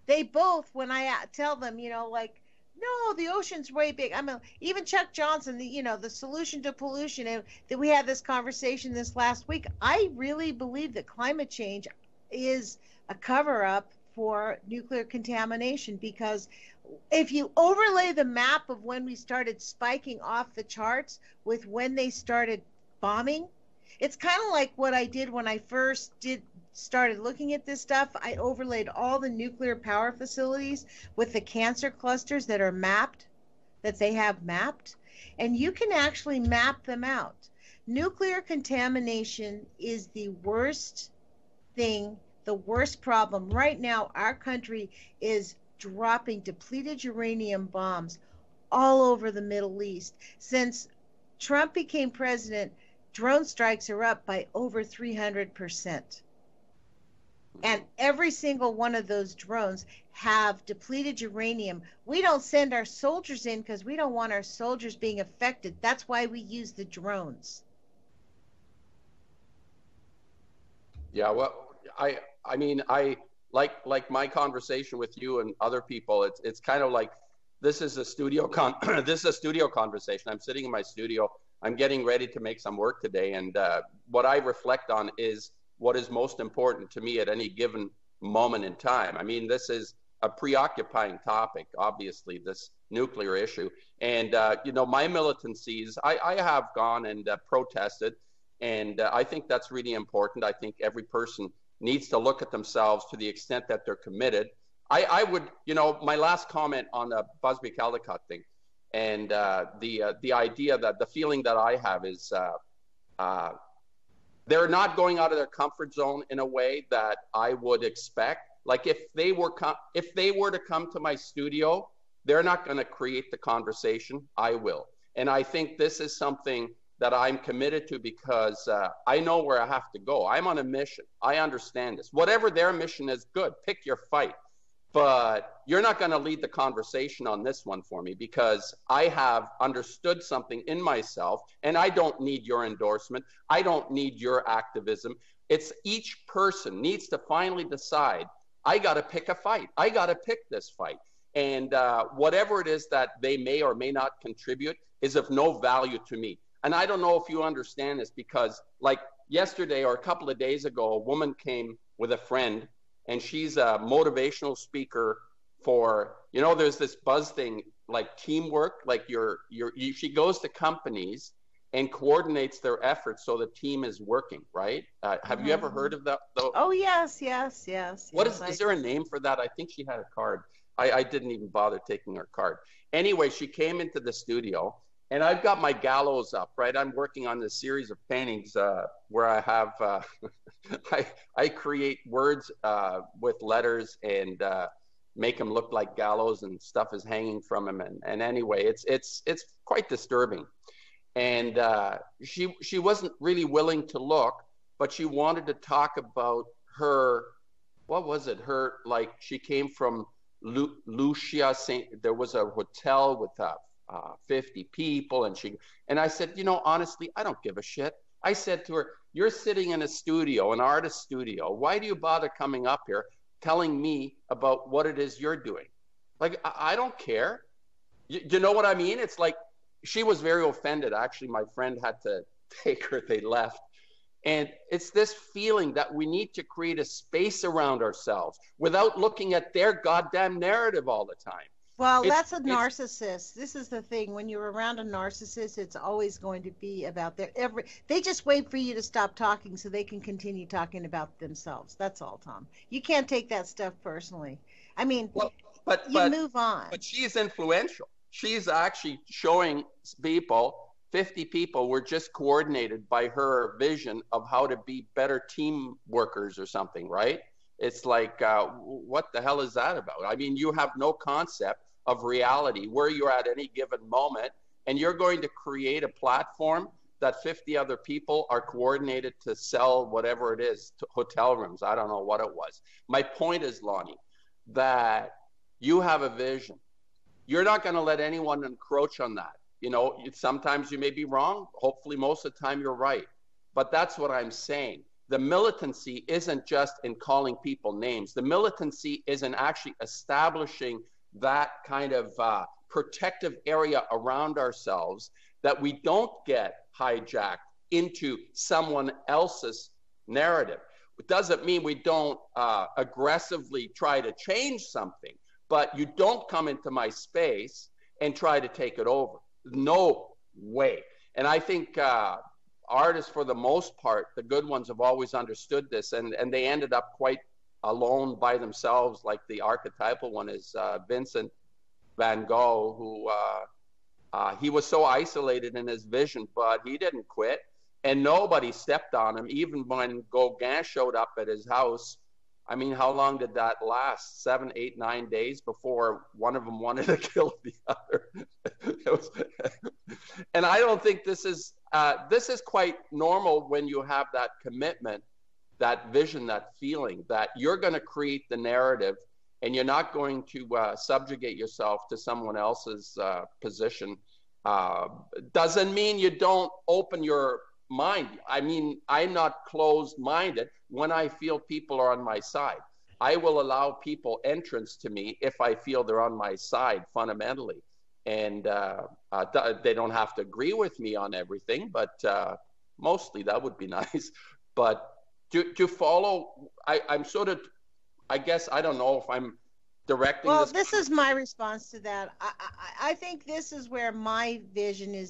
They both, when I tell them, you know, like, no, the ocean's way big. I mean, even Chuck Johnson, the solution to pollution, and that we had this conversation this last week. I really believe that climate change is a cover up for nuclear contamination because if you overlay the map of when we started spiking off the charts with when they started bombing, it's kind of like what I did when I first started looking at this stuff. I overlaid all the nuclear power facilities with the cancer clusters that are mapped, that they have mapped, and you can actually map them out. Nuclear contamination is the worst thing, the worst problem. Right now, our country is dropping depleted uranium bombs all over the Middle East. Since Trump became president, drone strikes are up by over 300%. And every single one of those drones have depleted uranium. We don't send our soldiers in because we don't want our soldiers being affected. That's why we use the drones. yeah. Well, I mean I like my conversation with you and other people. It's kind of like this is a this is a studio conversation. I'm sitting in my studio. I'm getting ready to make some work today, and what I reflect on is what is most important to me at any given moment in time. I mean, this is a preoccupying topic, obviously, this nuclear issue. And, my militancies, I have gone and protested, and I think that's really important. I think every person needs to look at themselves to the extent that they're committed. I would, my last comment on the Busby Caldecott thing, and the idea that the feeling that I have is they're not going out of their comfort zone in a way that I would expect. Like if they were to come to my studio, they're not going to create the conversation. I will. And I think this is something that I'm committed to because I know where I have to go. I'm on a mission. I understand this. Whatever their mission is, good. Pick your fight. But you're not going to lead the conversation on this one for me because I have understood something in myself and I don't need your endorsement. I don't need your activism. It's each person needs to finally decide, I got to pick a fight. I got to pick this fight. And whatever it is that they may or may not contribute is of no value to me. And I don't know if you understand this because like yesterday or a couple of days ago, a woman came with a friend and she's a motivational speaker for, there's this buzz thing like teamwork, like she goes to companies and coordinates their efforts so the team is working, right? Have you ever heard of that though? Oh, yes. What is there a name for that? I think she had a card. I didn't even bother taking her card. Anyway, she came into the studio And I've got my gallows up, right? I'm working on this series of paintings where I have, I create words with letters and make them look like gallows, and stuff is hanging from them. And anyway, it's quite disturbing. And she wasn't really willing to look, but she wanted to talk about her, what was it? Her, like, she came from Lucia, there was a hotel with 50 people, and I said, you know, honestly, I don't give a shit. I said to her, you're sitting in a studio, an artist studio. Why do you bother coming up here telling me about what it is you're doing? Like, I don't care. You know what I mean? It's like, she was very offended. Actually, my friend had to take her, they left. And it's this feeling that we need to create a space around ourselves without looking at their goddamn narrative all the time. Well, that's a narcissist. This is the thing. When you're around a narcissist, it's always going to be about they just wait for you to stop talking so they can continue talking about themselves. That's all, Tom. You can't take that stuff personally. I mean, but move on. But she's influential. She's actually showing people, 50 people were just coordinated by her vision of how to be better team workers or something, right? It's like, what the hell is that about? I mean, you have no concept of reality, where you're at any given moment, and you're going to create a platform that 50 other people are coordinated to sell whatever it is, to hotel rooms. I don't know what it was. My point is, Lonnie, that you have a vision. You're not going to let anyone encroach on that. You know, sometimes you may be wrong. Hopefully, most of the time you're right. But that's what I'm saying. The militancy isn't just in calling people names. The militancy is in actually establishing that kind of protective area around ourselves, that we don't get hijacked into someone else's narrative. It doesn't mean we don't aggressively try to change something, but you don't come into my space and try to take it over. No way. And I think artists, for the most part, the good ones, have always understood this, and they ended up quite alone by themselves. Like the archetypal one is Vincent van Gogh, who he was so isolated in his vision, but he didn't quit, and nobody stepped on him. Even when Gauguin showed up at his house, I mean, how long did that last? 7, 8, 9 days before one of them wanted to kill the other. And I don't think this is quite normal when you have that commitment, that vision, that feeling that you're going to create the narrative, and you're not going to subjugate yourself to someone else's position. Doesn't mean you don't open your mind. I mean, I'm not closed-minded when I feel people are on my side. I will allow people entrance to me if I feel they're on my side fundamentally. And they don't have to agree with me on everything, but mostly that would be nice. But to follow, I'm sort of, I guess, I don't know if I'm directing well, this is my response to that. I think this is where my vision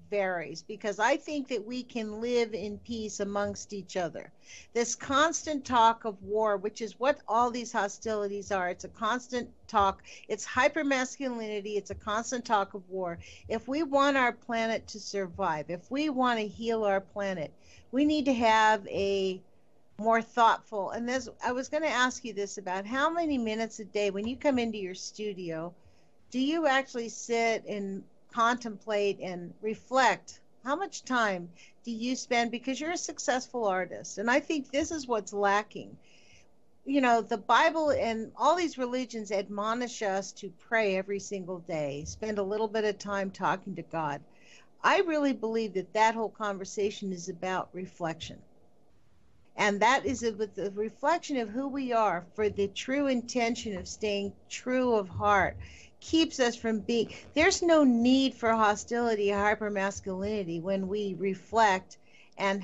varies, because I think that we can live in peace amongst each other. This constant talk of war, which is what all these hostilities are, it's a constant talk. It's hypermasculinity. It's a constant talk of war. If we want our planet to survive, if we want to heal our planet, we need to have a more thoughtful, and this, I was going to ask you this, about how many minutes a day when you come into your studio, do you actually sit and contemplate and reflect? How much time do you spend? Because you're a successful artist, and I think this is what's lacking. You know, the Bible and all these religions admonish us to pray every single day, spend a little bit of time talking to God. I really believe that that whole conversation is about reflection. And that is with the reflection of who we are, for the true intention of staying true of heart, keeps us from being, there's no need for hostility, hypermasculinity, when we reflect and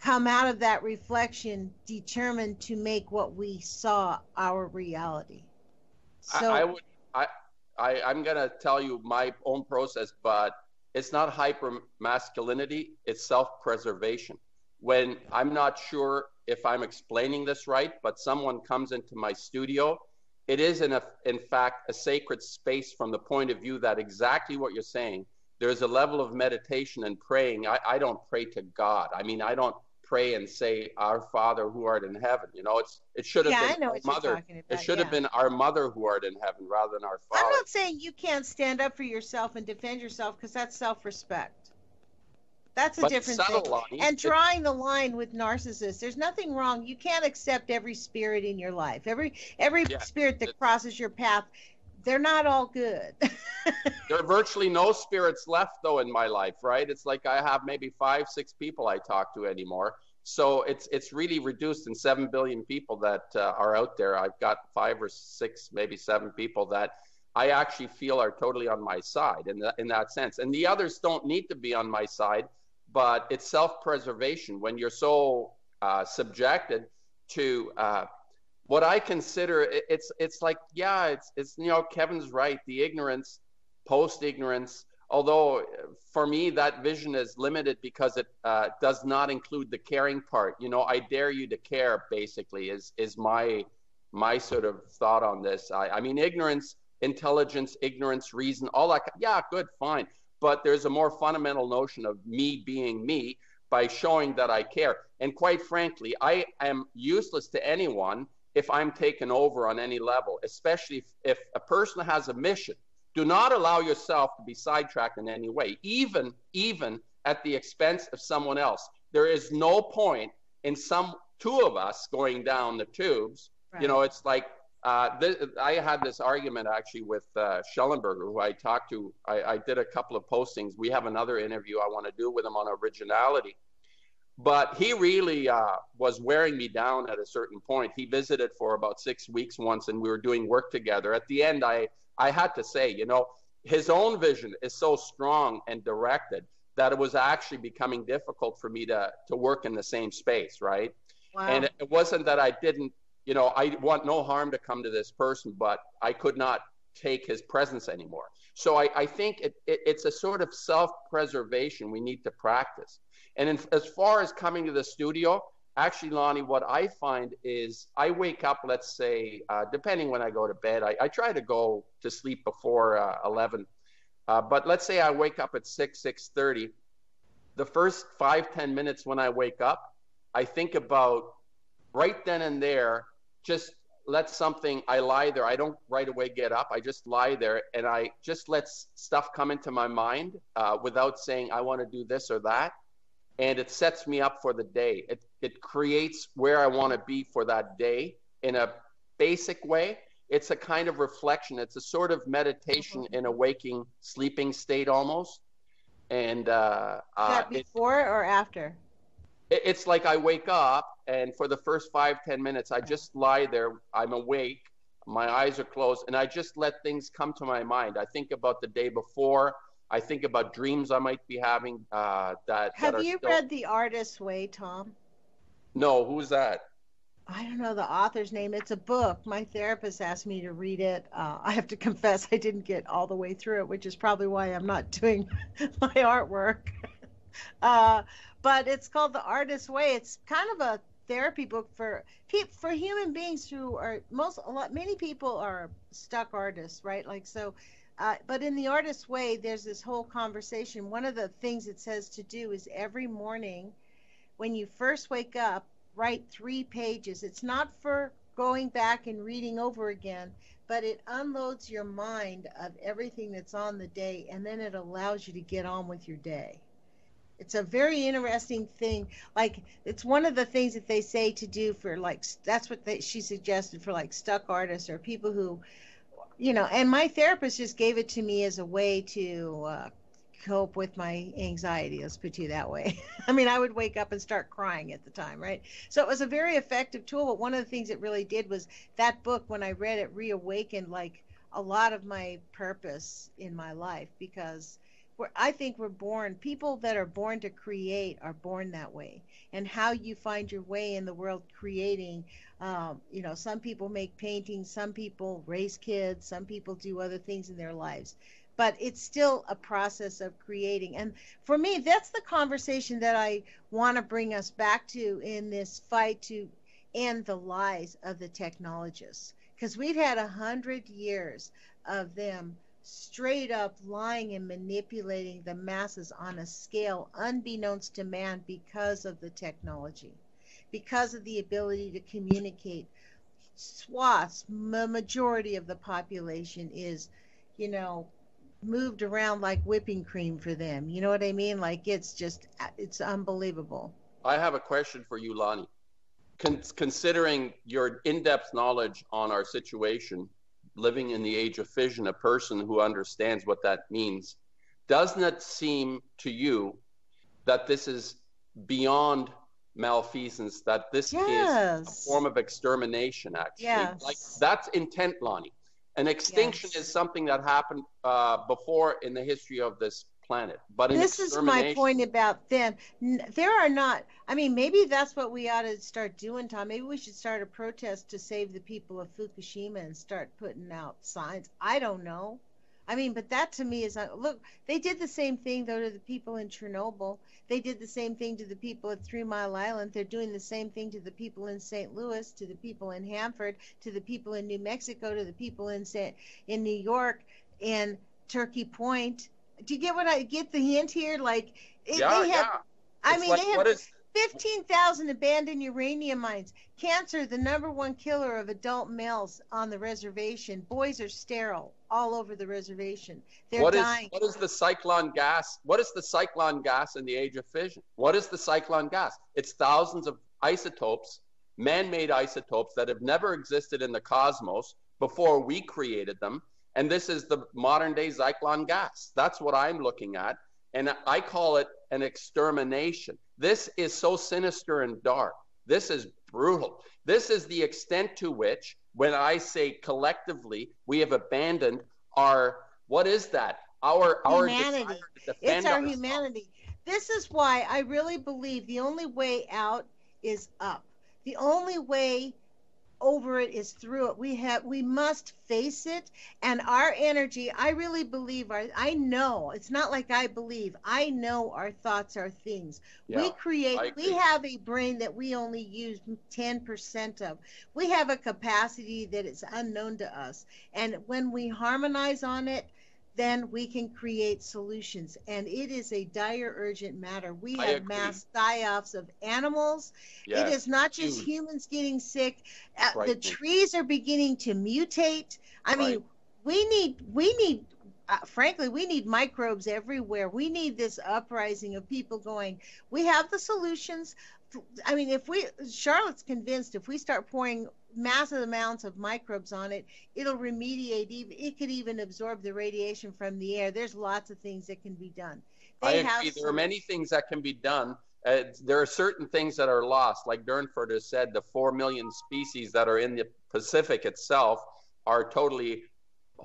come out of that reflection determined to make what we saw our reality. So I'm going to tell you my own process, but it's not hypermasculinity, it's self-preservation. When I'm not sure if I'm explaining this right, but someone comes into my studio, it is in fact a sacred space from the point of view that exactly what you're saying. there's a level of meditation and praying. I don't pray to God. I mean, I don't pray and say, "Our Father who art in heaven." You know, it should have been our mother. It should have been our mother who art in heaven rather than our Father. I'm not saying you can't stand up for yourself and defend yourself, because that's self-respect. That's a different thing. Lonnie, and drawing the line with narcissists, there's nothing wrong. You can't accept every spirit in your life. Every spirit that crosses your path, they're not all good. There are virtually no spirits left, though, in my life, right? It's like I have maybe 5, 6 people I talk to anymore. So it's really reduced in 7 billion people that are out there. I've got 5 or 6, maybe 7 people that I actually feel are totally on my side in that sense. And the others don't need to be on my side, but it's self-preservation when you're so subjected to what I consider, it's like, yeah, it's you know, Kevin's right, the ignorance, post-ignorance, although for me that vision is limited because it does not include the caring part. You know, I dare you to care, basically, is my sort of thought on this. I mean, ignorance, intelligence, ignorance, reason, all that, yeah, good, fine. But there's a more fundamental notion of me being me by showing that I care. And quite frankly, I am useless to anyone if I'm taken over on any level, especially if a person has a mission. Do not allow yourself to be sidetracked in any way, even at the expense of someone else. There is no point in two of us going down the tubes. Right. You know, it's like, I had this argument actually with Schellenberger, who I talked to. I did a couple of postings. We have another interview I want to do with him on originality. But he really was wearing me down at a certain point. He visited for about 6 weeks once, and we were doing work together. At the end, I had to say, you know, his own vision is so strong and directed that it was actually becoming difficult for me to work in the same space, right? Wow. And it wasn't that I didn't, you know, I want no harm to come to this person, but I could not take his presence anymore. So I think it's a sort of self-preservation we need to practice. And as far as coming to the studio, actually, Lonnie, what I find is I wake up, let's say, depending when I go to bed, I try to go to sleep before 11. But let's say I wake up at 6:30. The first 5-10 minutes when I wake up, I think about right then and there, just I lie there. I don't right away get up. I just lie there and I just let stuff come into my mind without saying I want to do this or that. And it sets me up for the day. It creates where I want to be for that day in a basic way. It's a kind of reflection. It's a sort of meditation in a waking, sleeping state almost. And is that before or after? It's like I wake up, and for the first 5-10 minutes, I just lie there. I'm awake. My eyes are closed, and I just let things come to my mind. I think about the day before. I think about dreams I might be having. Have you read The Artist's Way, Tom? No, who's that? I don't know the author's name. It's a book. My therapist asked me to read it. I have to confess I didn't get all the way through it, which is probably why I'm not doing my artwork. But it's called The Artist's Way. It's kind of a therapy book for human beings who are many people are stuck artists, right? Like so. But in The Artist's Way, there's this whole conversation. One of the things it says to do is every morning when you first wake up, write 3 pages. It's not for going back and reading over again, but it unloads your mind of everything that's on the day, and then it allows you to get on with your day. It's a very interesting thing. Like, it's one of the things that they say to do for, like, that's what she suggested for, like, stuck artists or people who, you know, and my therapist just gave it to me as a way to cope with my anxiety, let's put it that way. I mean, I would wake up and start crying at the time, right? So it was a very effective tool, but one of the things it really did was that book, when I read it, reawakened, like, a lot of my purpose in my life, because I think we're born, people that are born to create are born that way. And how you find your way in the world creating, you know, some people make paintings, some people raise kids, some people do other things in their lives. But it's still a process of creating. And for me, that's the conversation that I want to bring us back to in this fight to end the lies of the technologists. Because we've had 100 years of them straight up lying and manipulating the masses on a scale unbeknownst to man because of the technology, because of the ability to communicate. Swaths, the majority of the population is, you know, moved around like whipping cream for them. You know what I mean? Like it's unbelievable. I have a question for you, Lonnie. Considering your in-depth knowledge on our situation, living in the age of fission, a person who understands what that means, doesn't it seem to you that this is beyond malfeasance, that this is a form of extermination, actually? Yes. Like, that's intent, Lonnie. An extinction is something that happened before in the history of this planet. But this is my point about them. There are not, I mean, maybe that's what we ought to start doing, Tom. Maybe we should start a protest to save the people of Fukushima and start putting out signs. I don't know. I mean, but that to me is, look, they did the same thing, though, to the people in Chernobyl. They did the same thing to the people at 3 Mile Island. They're doing the same thing to the people in St. Louis, to the people in Hanford, to the people in New Mexico, to the people in New York, and Turkey Point. Do you get what I get the hint here? Like, they have, I mean, they have 15,000 abandoned uranium mines. Cancer, the #1 killer of adult males on the reservation. Boys are sterile all over the reservation. They're dying. What is the cyclone gas? What is the cyclone gas in the Age of Fission? What is the cyclone gas? It's thousands of isotopes, man-made isotopes that have never existed in the cosmos before we created them. And this is the modern day cyclone gas. That's what I'm looking at. And I call it an extermination. This is so sinister and dark. This is brutal. This is the extent to which, when I say collectively, we have abandoned our, what is that? Our humanity. It's our humanity. This is why I really believe the only way out is up. The only way over it is through it. We must face it, and our energy, I really believe, I know, it's not like I believe, I know our thoughts are things. We have a brain that we only use 10% of. We have a capacity that is unknown to us, and when we harmonize on it, then we can create solutions. And it is a dire, urgent matter. We have mass die-offs of animals. Yes, it is not just humans getting sick. The trees are beginning to mutate. I mean, we need, frankly, we need microbes everywhere. We need this uprising of people going, we have the solutions. I mean, Charlotte's convinced if we start pouring massive amounts of microbes on it, it'll remediate. It could even absorb the radiation from the air. There's lots of things that can be done. I agree. There are many things that can be done. There are certain things that are lost. Like Durnford has said, the 4 million species that are in the Pacific itself are totally,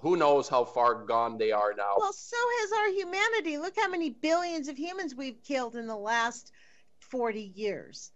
who knows how far gone they are now. Well, so has our humanity. Look how many billions of humans we've killed in the last 40 years.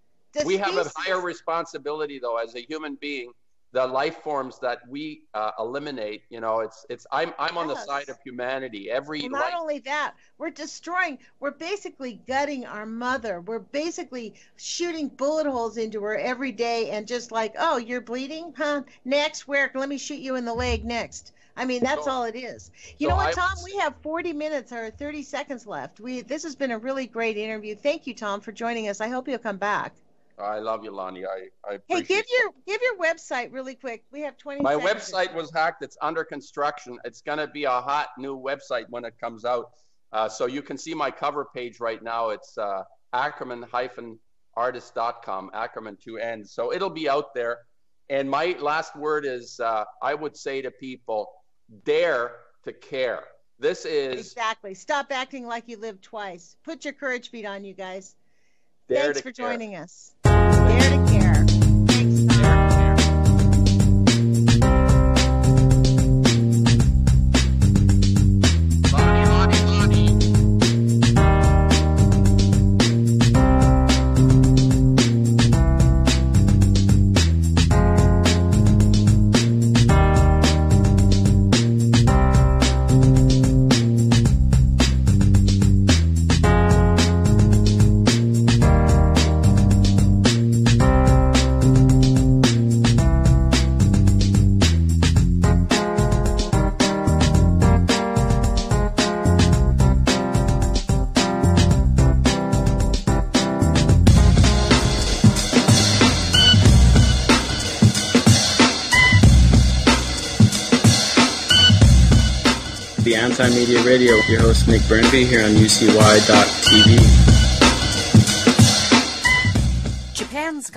We have a higher responsibility, though, as a human being. The life forms that we eliminate, you know, I'm on the side of humanity. Not only that, we're basically gutting our mother. We're basically shooting bullet holes into her every day, and just like, oh, you're bleeding, huh? Next, where? Let me shoot you in the leg next. I mean, that's all it is. You know what, Tom? We have 40 minutes or 30 seconds left. This has been a really great interview. Thank you, Tom, for joining us. I hope you'll come back. I love you, Lonnie. I appreciate give your website really quick. We have 20 My seconds. website was hacked. It's under construction. It's going to be a hot new website when it comes out. So you can see my cover page right now. It's Ackermann-artist.com, Ackermann 2 N's. So it'll be out there. And my last word is I would say to people, dare to care. This is... Exactly. Stop acting like you lived twice. Put your courage feet on, you guys. Thanks for joining us. Dare to care. Thanks, Tom. the Anti-Media Radio with your host Nick Burnby here on UCY.tv. Japan's